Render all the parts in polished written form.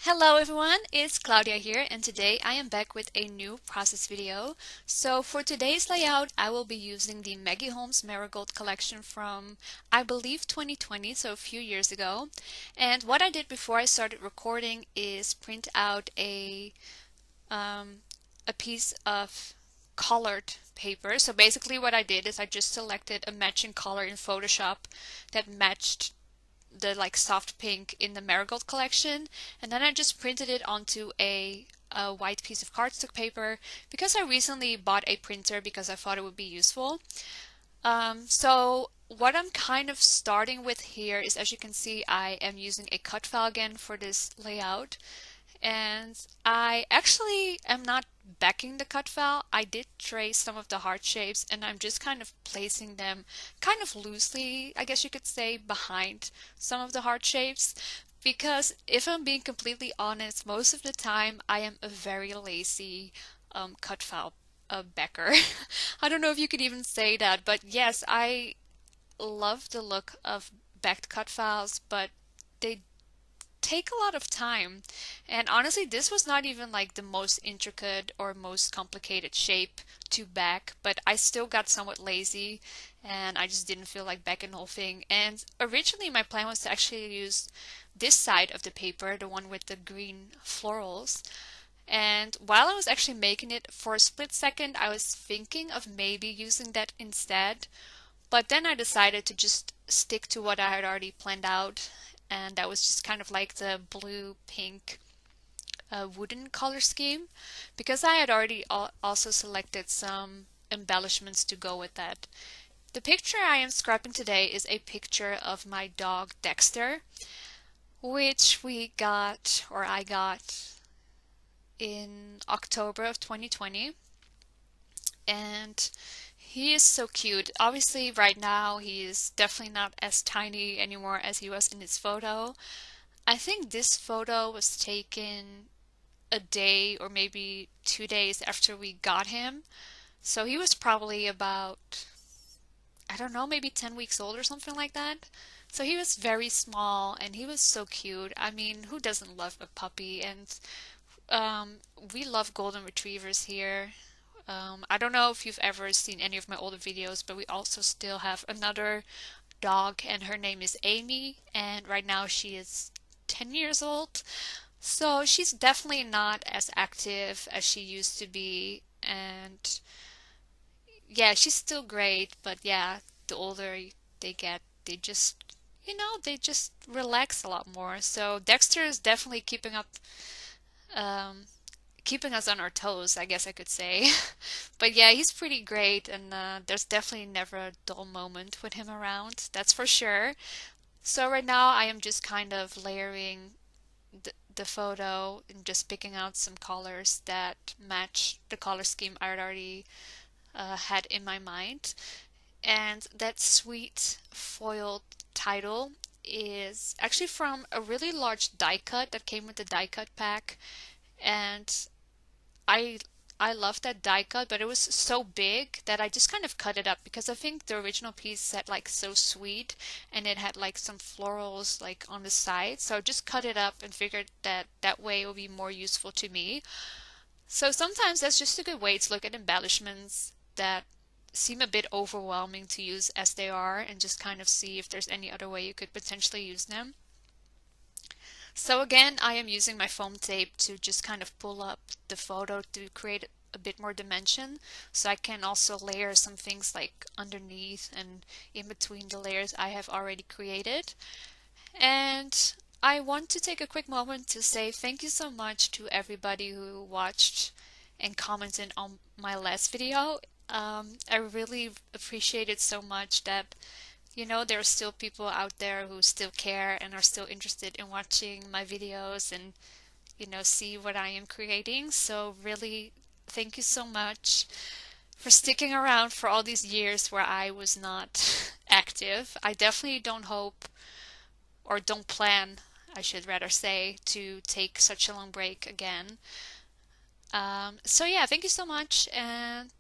Hello everyone, it's Claudia here and today I am back with a new process video. So for today's layout I will be using the Maggie Holmes Marigold collection from I believe 2020, so a few years ago. And what I did before I started recording is print out um, a piece of colored paper. So basically what I did is I just selected a matching color in Photoshop that matched the soft pink in the Marigold collection, and then I just printed it onto a white piece of cardstock paper because I recently bought a printer because I thought it would be useful. So what I'm kind of starting with here is, as you can see, I am using a cut file again for this layout. And I actually am not backing the cut file. I did trace some of the heart shapes and I'm just kind of placing them kind of loosely, I guess you could say, behind some of the heart shapes. Because if I'm being completely honest, most of the time I am a very lazy cut file backer. I don't know if you could even say that, but yes, I love the look of backed cut files, but they take a lot of time. And honestly, this was not even like the most intricate or most complicated shape to back, but I still got somewhat lazy and I just didn't feel like backing the whole thing. And originally my plan was to actually use this side of the paper, the one with the green florals. And while I was actually making it for a split second, I was thinking of maybe using that instead. But then I decided to just stick to what I had already planned out, and that was just kind of like the blue pink wooden color scheme because I had already also selected some embellishments to go with that. The picture I am scrapping today is a picture of my dog Dexter, which we got, or I got, in October of 2020. And he is so cute. Obviously, right now, he is definitely not as tiny anymore as he was in his photo. I think this photo was taken a day or maybe 2 days after we got him. So he was probably about, I don't know, maybe 10 weeks old or something like that. So he was very small and he was so cute. I mean, who doesn't love a puppy? And um, we love golden retrievers here. I don't know if you've ever seen any of my older videos, but we also still have another dog, and her name is Amy, and right now she is 10 years old. So she's definitely not as active as she used to be, and yeah, she's still great, but yeah, the older they get, they just, they just relax a lot more. So Dexter is definitely um, keeping us on our toes, I guess I could say. But yeah, he's pretty great, and there's definitely never a dull moment with him around, that's for sure. So right now I am just kind of layering the photo and just picking out some colors that match the color scheme I already had in my mind. And that sweet foiled title is actually from a really large die cut that came with the die cut pack. And I I loved that die cut, but it was so big that I just kind of cut it up because I think the original piece said like so sweet and it had like some florals like on the side. So I just cut it up and figured that that way it would be more useful to me. So sometimes that's just a good way to look at embellishments that seem a bit overwhelming to use as they are and just kind of see if there's any other way you could potentially use them. So again, I am using my foam tape to just kind of pull up the photo to create a bit more dimension. So I can also layer some things like underneath and in between the layers I have already created. And I want to take a quick moment to say thank you so much to everybody who watched and commented on my last video. I really appreciate it so much that there are still people out there who still care and are still interested in watching my videos and, see what I am creating. So really, thank you so much for sticking around for all these years where I was not active. I definitely don't hope, or don't plan, I should rather say, to take such a long break again. So yeah, thank you so much, and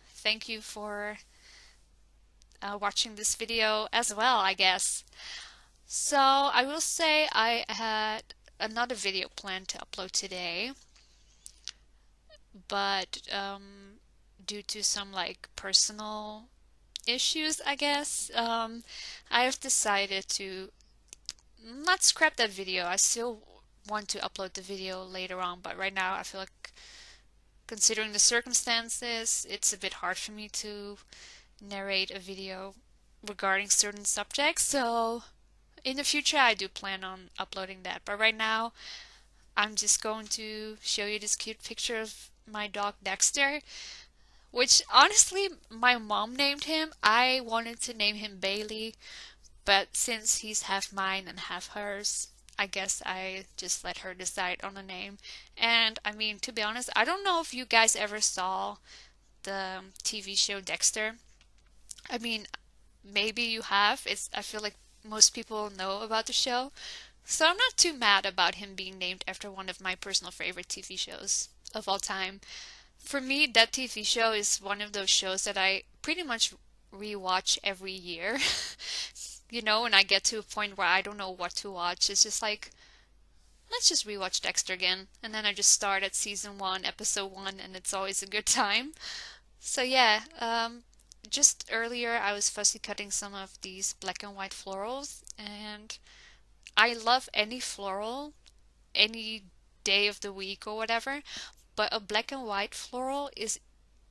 thank you for watching this video as well, I guess. So I will say I had another video planned to upload today, but due to some like personal issues, I guess, I have decided to not scrap that video. I still want to upload the video later on, but right now I feel like, considering the circumstances, it's a bit hard for me to narrate a video regarding certain subjects. So in the future, I do plan on uploading that. But right now, I'm just going to show you this cute picture of my dog Dexter, which honestly, my mom named him. I wanted to name him Bailey, but since he's half mine and half hers, I guess I just let her decide on the name. And I mean, to be honest, I don't know if you guys ever saw the TV show Dexter. I mean, maybe you have. I feel like most people know about the show. So I'm not too mad about him being named after one of my personal favorite TV shows of all time. For me, that TV show is one of those shows that I pretty much rewatch every year. You know, when I get to a point where I don't know what to watch, it's just like, let's just rewatch Dexter again. And then I just start at season one, episode one, and it's always a good time. So yeah, just earlier I was fussy cutting some of these black and white florals, and I love any floral, any day of the week or whatever, but a black and white floral is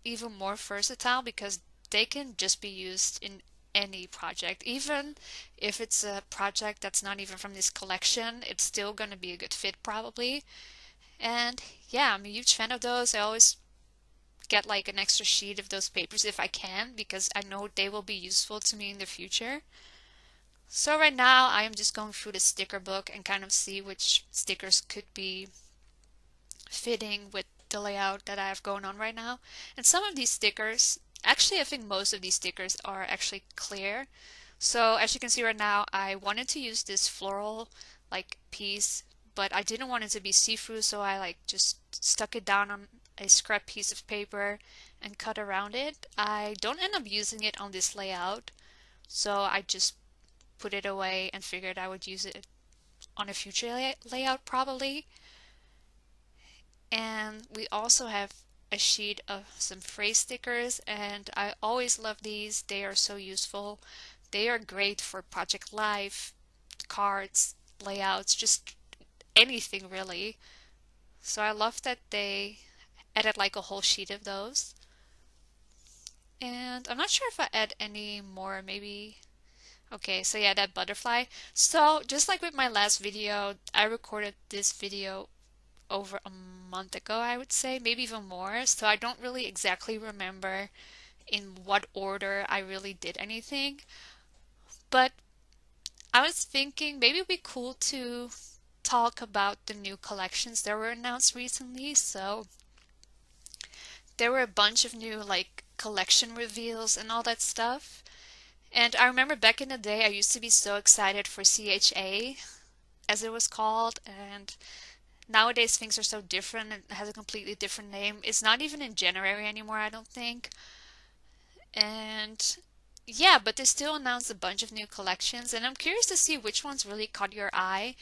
even more versatile because they can just be used in any project. Even if it's a project that's not even from this collection, it's still going to be a good fit probably. And yeah, I'm a huge fan of those. I always get like an extra sheet of those papers if I can because I know they will be useful to me in the future. So right now I am just going through the sticker book and kind of see which stickers could be fitting with the layout that I have going on right now. And some of these stickers, actually I think most of these stickers are actually clear. So as you can see right now, I wanted to use this floral like piece, but I didn't want it to be see-through, so I like just stuck it down on a scrap piece of paper and cut around it. I don't end up using it on this layout, so I just put it away and figured I would use it on a future layout probably. And we also have a sheet of some phrase stickers, and I always love these. They are so useful. They are great for Project Life, cards, layouts, just anything really. So I love that they added like a whole sheet of those. And I'm not sure if I add any more, maybe. Okay, so yeah, that butterfly. So just like with my last video, I recorded this video over a month ago, I would say, maybe even more. So I don't really exactly remember in what order I really did anything. But I was thinking maybe it'd be cool to talk about the new collections that were announced recently. So there were a bunch of new like collection reveals and all that stuff. And I remember back in the day, I used to be so excited for CHA, as it was called, and nowadays things are so different. It has a completely different name. It's not even in January anymore, I don't think. And yeah, but they still announced a bunch of new collections, and I'm curious to see which ones really caught your eye.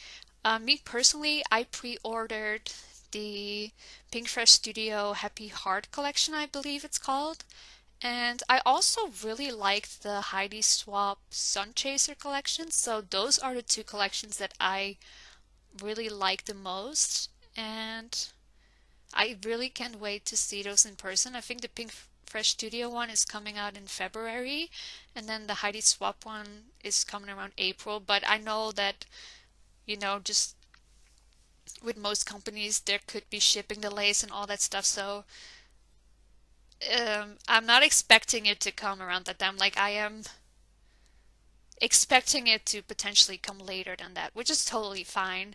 Me personally, I pre-ordered the Pink Fresh Studio Happy Heart collection, I believe it's called. And I also really liked the Heidi Swapp Sun Chaser collection. So those are the two collections that I really like the most. And I really can't wait to see those in person. I think the Pink Fresh Studio one is coming out in February, and then the Heidi Swapp one is coming around April. But I know that, just with most companies, there could be shipping delays and all that stuff. So I'm not expecting it to come around that time. Like I am expecting it to potentially come later than that, which is totally fine.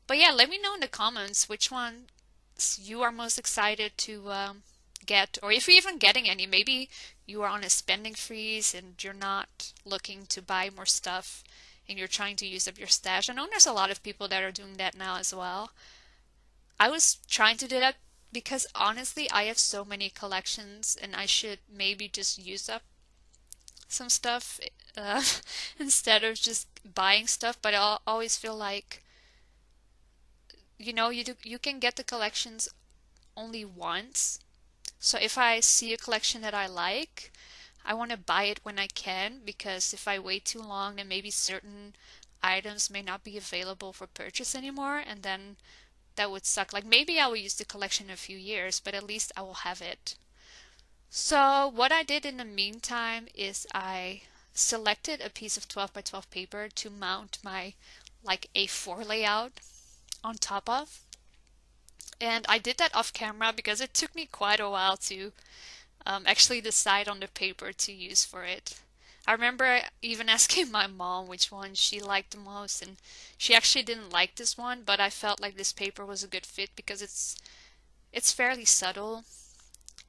But yeah, let me know in the comments which ones you are most excited to get, or if you're even getting any. Maybe you are on a spending freeze and you're not looking to buy more stuff and you're trying to use up your stash. I know there's a lot of people that are doing that now as well. I was trying to do that because honestly, I have so many collections and I should maybe just use up some stuff uh, instead of just buying stuff. But I always feel like you can get the collections only once. So if I see a collection that I like, I want to buy it when I can, because if I wait too long, then maybe certain items may not be available for purchase anymore, and then that would suck. Like maybe I will use the collection in a few years, but at least I will have it. So what I did in the meantime is I selected a piece of 12 by 12 paper to mount my like A4 layout on top of. And I did that off camera because it took me quite a while to actually decide on the paper to use for it. I remember even asking my mom which one she liked the most, and she actually didn't like this one, but I felt like this paper was a good fit because it's fairly subtle,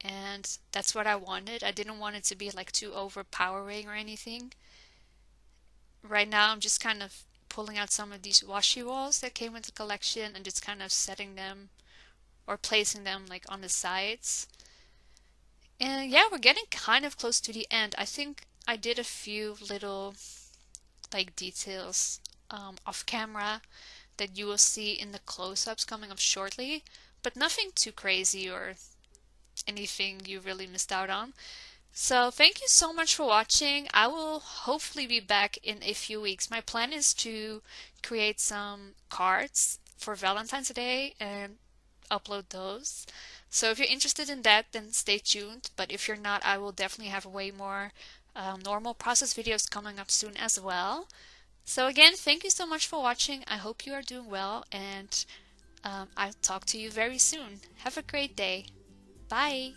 and that's what I wanted. I didn't want it to be like too overpowering or anything. Right now, I'm just kind of pulling out some of these washi walls that came with the collection and just kind of setting them or placing them like on the sides. And yeah, we're getting kind of close to the end. I think I did a few little like details off camera that you will see in the close-ups coming up shortly, but nothing too crazy or anything you really missed out on. So thank you so much for watching. I will hopefully be back in a few weeks. My plan is to create some cards for Valentine's Day and upload those. So if you're interested in that, then stay tuned. But if you're not, I will definitely have way more normal process videos coming up soon as well. So again, thank you so much for watching. I hope you are doing well, and I'll talk to you very soon. Have a great day. Bye.